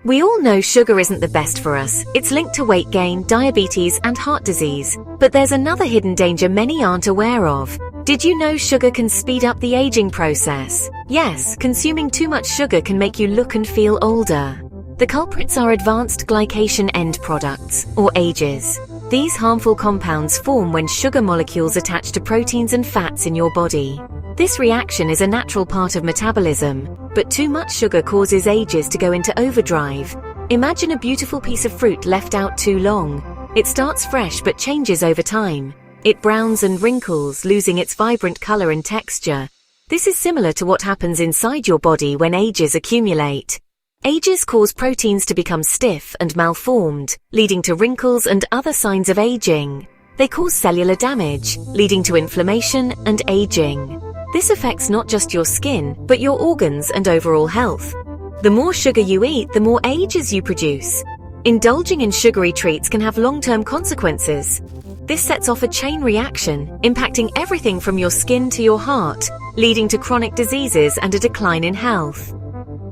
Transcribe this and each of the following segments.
We all know sugar isn't the best for us. It's linked to weight gain, diabetes, and heart disease. But there's another hidden danger many aren't aware of. Did you know sugar can speed up the aging process? Yes, consuming too much sugar can make you look and feel older. The culprits are advanced glycation end products, or AGEs. These harmful compounds form when sugar molecules attach to proteins and fats in your body. This reaction is a natural part of metabolism, but too much sugar causes AGEs to go into overdrive. Imagine a beautiful piece of fruit left out too long. It starts fresh but changes over time. It browns and wrinkles, losing its vibrant color and texture. This is similar to what happens inside your body when AGEs accumulate. AGEs cause proteins to become stiff and malformed, leading to wrinkles and other signs of aging. They cause cellular damage, leading to inflammation and aging. This affects not just your skin, but your organs and overall health. The more sugar you eat, the more AGEs you produce. Indulging in sugary treats can have long-term consequences. This sets off a chain reaction, impacting everything from your skin to your heart, leading to chronic diseases and a decline in health.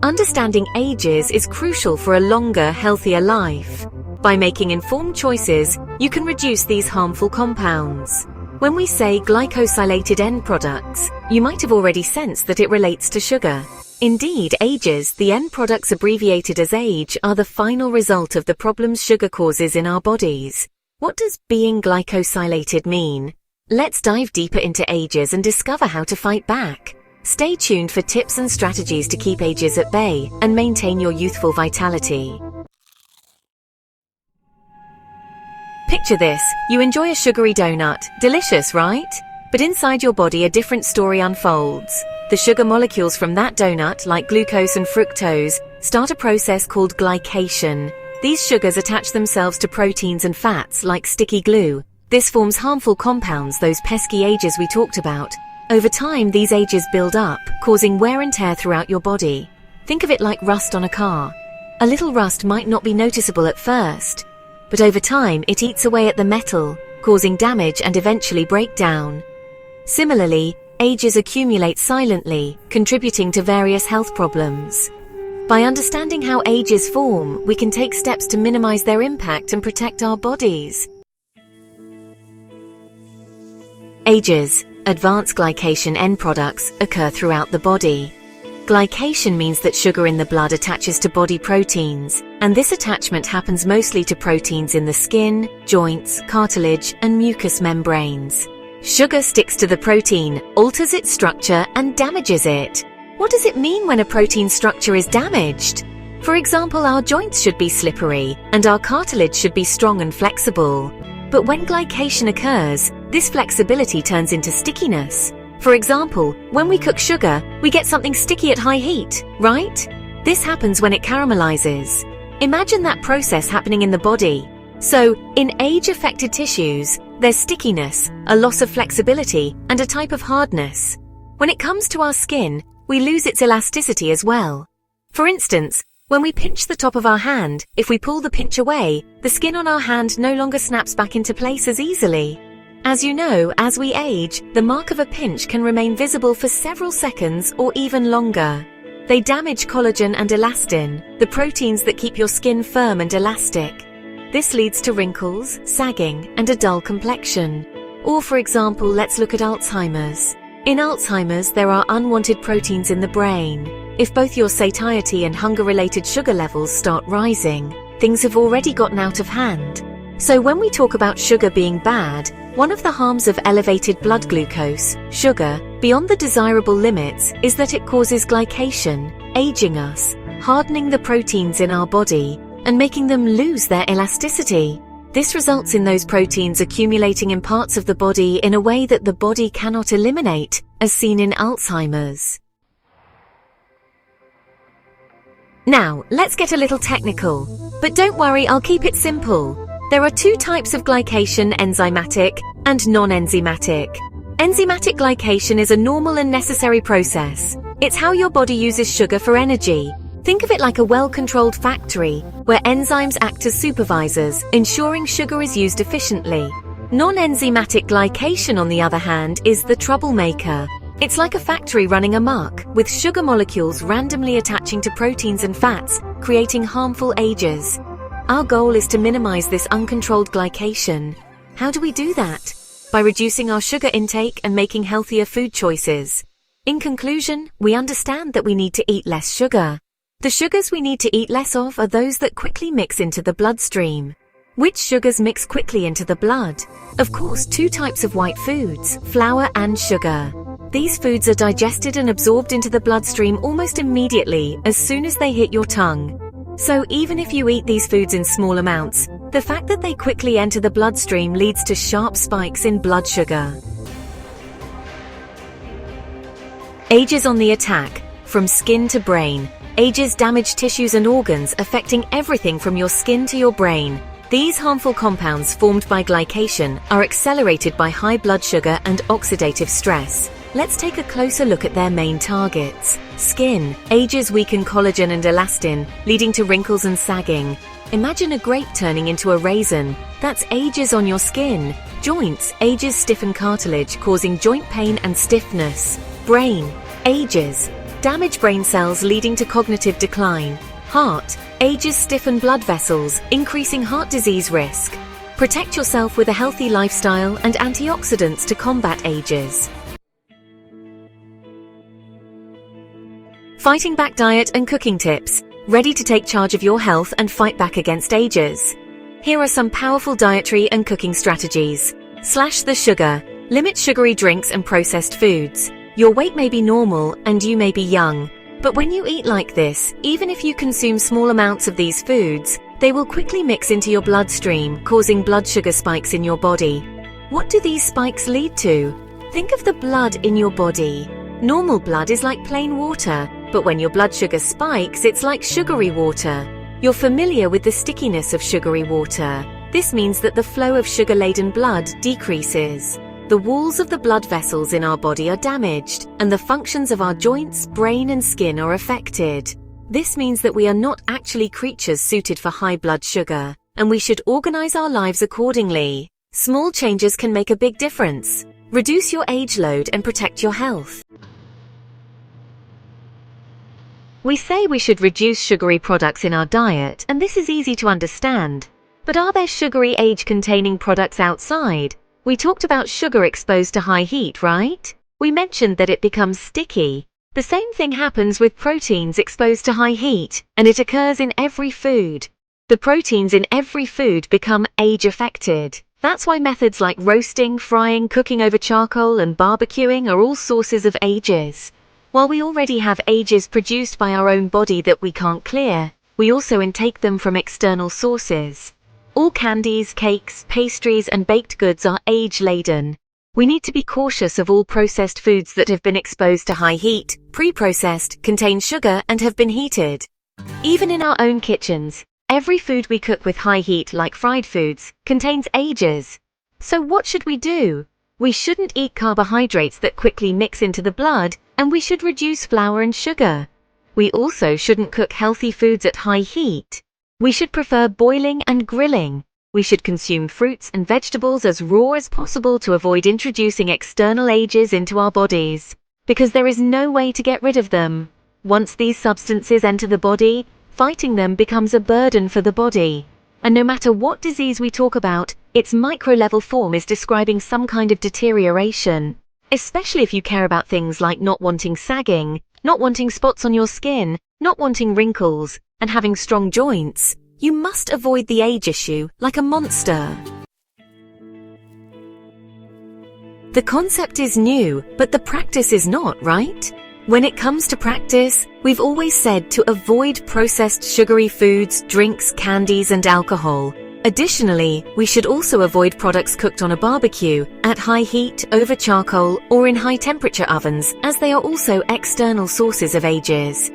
Understanding AGEs is crucial for a longer, healthier life. By making informed choices, you can reduce these harmful compounds. When we say glycosylated end products, you might have already sensed that it relates to sugar. Indeed, AGEs, the end products abbreviated as AGE, are the final result of the problems sugar causes in our bodies. What does being glycosylated mean? Let's dive deeper into AGEs and discover how to fight back. Stay tuned for tips and strategies to keep AGEs at bay and maintain your youthful vitality. Picture this, you enjoy a sugary donut. Delicious, right? But inside your body a different story unfolds. The sugar molecules from that donut, like glucose and fructose, start a process called glycation. These sugars attach themselves to proteins and fats like sticky glue. This forms harmful compounds, those pesky AGEs we talked about. Over time, these AGEs build up, causing wear and tear throughout your body. Think of it like rust on a car. A little rust might not be noticeable at first, but over time it eats away at the metal, causing damage and eventually breakdown. Similarly, AGEs accumulate silently, contributing to various health problems. By understanding how AGEs form, we can take steps to minimize their impact and protect our bodies. AGEs, advanced glycation end products, occur throughout the body. Glycation means that sugar in the blood attaches to body proteins, and this attachment happens mostly to proteins in the skin, joints, cartilage, and mucous membranes. Sugar sticks to the protein, alters its structure, and damages it. What does it mean when a protein structure is damaged? For example, our joints should be slippery, and our cartilage should be strong and flexible. But when glycation occurs, this flexibility turns into stickiness. For example, when we cook sugar, we get something sticky at high heat, right? This happens when it caramelizes. Imagine that process happening in the body. So, in age-affected tissues, there's stickiness, a loss of flexibility, and a type of hardness. When it comes to our skin, we lose its elasticity as well. For instance, when we pinch the top of our hand, if we pull the pinch away, the skin on our hand no longer snaps back into place as easily. As you know, as we age, the mark of a pinch can remain visible for several seconds or even longer. They damage collagen and elastin, the proteins that keep your skin firm and elastic. This leads to wrinkles, sagging, and a dull complexion. Or for example, let's look at Alzheimer's. In Alzheimer's, there are unwanted proteins in the brain. If both your satiety and hunger-related sugar levels start rising, things have already gotten out of hand. So when we talk about sugar being bad, one of the harms of elevated blood glucose, sugar, beyond the desirable limits is that it causes glycation, aging us, hardening the proteins in our body, and making them lose their elasticity. This results in those proteins accumulating in parts of the body in a way that the body cannot eliminate, as seen in Alzheimer's. Now, let's get a little technical. But don't worry, I'll keep it simple. There are two types of glycation, enzymatic and non-enzymatic. Enzymatic glycation is a normal and necessary process. It's how your body uses sugar for energy. Think of it like a well-controlled factory, where enzymes act as supervisors, ensuring sugar is used efficiently. Non-enzymatic glycation, on the other hand, is the troublemaker. It's like a factory running amok, with sugar molecules randomly attaching to proteins and fats, creating harmful ages. Our goal is to minimize this uncontrolled glycation. How do we do that? By reducing our sugar intake and making healthier food choices. In conclusion, we understand that we need to eat less sugar. The sugars we need to eat less of are those that quickly mix into the bloodstream. Which sugars mix quickly into the blood? Of course, two types of white foods, flour and sugar. These foods are digested and absorbed into the bloodstream almost immediately as soon as they hit your tongue. So even if you eat these foods in small amounts, the fact that they quickly enter the bloodstream leads to sharp spikes in blood sugar. Ages on the attack. From skin to brain. Ages damage tissues and organs, affecting everything from your skin to your brain. These harmful compounds formed by glycation are accelerated by high blood sugar and oxidative stress. Let's take a closer look at their main targets. Skin. Ages weaken collagen and elastin, leading to wrinkles and sagging. Imagine a grape turning into a raisin. That's ages on your skin. Joints. Ages stiffen cartilage, causing joint pain and stiffness. Brain. Ages. Damage brain cells, leading to cognitive decline. Heart. Ages stiffen blood vessels, increasing heart disease risk. Protect yourself with a healthy lifestyle and antioxidants to combat ages. Fighting back diet and cooking tips. Ready to take charge of your health and fight back against ages? Here are some powerful dietary and cooking strategies. Slash the sugar. Limit sugary drinks and processed foods. Your weight may be normal and you may be young, but when you eat like this, even if you consume small amounts of these foods, they will quickly mix into your bloodstream, causing blood sugar spikes in your body. What do these spikes lead to? Think of the blood in your body. Normal blood is like plain water, but when your blood sugar spikes, it's like sugary water. You're familiar with the stickiness of sugary water. This means that the flow of sugar-laden blood decreases. The walls of the blood vessels in our body are damaged, and the functions of our joints, brain, and skin are affected. This means that we are not actually creatures suited for high blood sugar, and we should organize our lives accordingly. Small changes can make a big difference. Reduce your age load and protect your health. We say we should reduce sugary products in our diet, and this is easy to understand. But are there sugary age-containing products outside? We talked about sugar exposed to high heat, right? We mentioned that it becomes sticky. The same thing happens with proteins exposed to high heat, and it occurs in every food. The proteins in every food become age-affected. That's why methods like roasting, frying, cooking over charcoal, and barbecuing are all sources of ages. While we already have ages produced by our own body that we can't clear, we also intake them from external sources. All candies, cakes, pastries, and baked goods are age-laden. We need to be cautious of all processed foods that have been exposed to high heat, pre-processed, contain sugar, and have been heated. Even in our own kitchens, every food we cook with high heat, like fried foods, contains ages. So what should we do? We shouldn't eat carbohydrates that quickly mix into the blood, and we should reduce flour and sugar. We also shouldn't cook healthy foods at high heat. We should prefer boiling and grilling. We should consume fruits and vegetables as raw as possible to avoid introducing external ages into our bodies, because there is no way to get rid of them. Once these substances enter the body, fighting them becomes a burden for the body. And no matter what disease we talk about, its micro-level form is describing some kind of deterioration. Especially if you care about things like not wanting sagging, not wanting spots on your skin, not wanting wrinkles, and having strong joints, you must avoid the age issue like a monster. The concept is new, but the practice is not, right? When it comes to practice, we've always said to avoid processed sugary foods, drinks, candies, and alcohol. Additionally, we should also avoid products cooked on a barbecue, at high heat, over charcoal, or in high-temperature ovens, as they are also external sources of ages.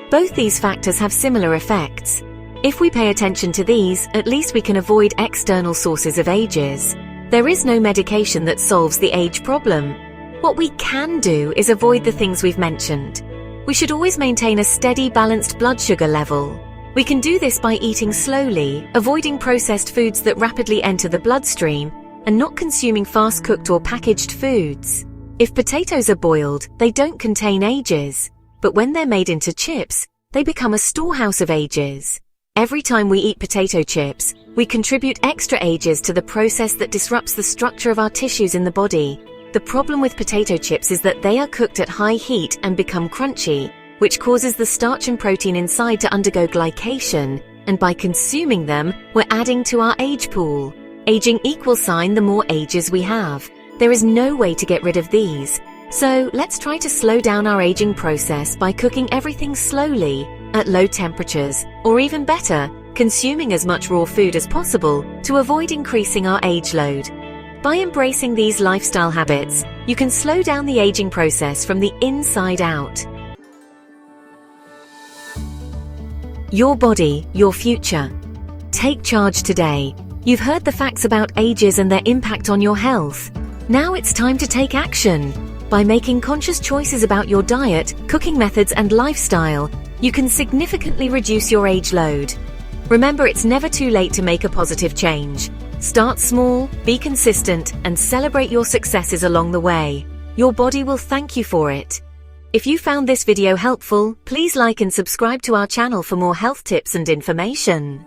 Both these factors have similar effects. If we pay attention to these, at least we can avoid external sources of ages. There is no medication that solves the age problem. What we can do is avoid the things we've mentioned. We should always maintain a steady, balanced blood sugar level. We can do this by eating slowly, avoiding processed foods that rapidly enter the bloodstream, and not consuming fast-cooked or packaged foods. If potatoes are boiled, they don't contain ages. But when they're made into chips, they become a storehouse of ages. Every time we eat potato chips, we contribute extra ages to the process that disrupts the structure of our tissues in the body. The problem with potato chips is that they are cooked at high heat and become crunchy, which causes the starch and protein inside to undergo glycation, and by consuming them, we're adding to our age pool. Aging equals sign the more ages we have. There is no way to get rid of these. So let's try to slow down our aging process by cooking everything slowly, at low temperatures, or even better, consuming as much raw food as possible to avoid increasing our age load. By embracing these lifestyle habits, you can slow down the aging process from the inside out. Your body, your future. Take charge today. You've heard the facts about ages and their impact on your health. Now it's time to take action. By making conscious choices about your diet, cooking methods, and lifestyle, you can significantly reduce your age load. Remember, it's never too late to make a positive change. Start small, be consistent, and celebrate your successes along the way. Your body will thank you for it. If you found this video helpful, please like and subscribe to our channel for more health tips and information.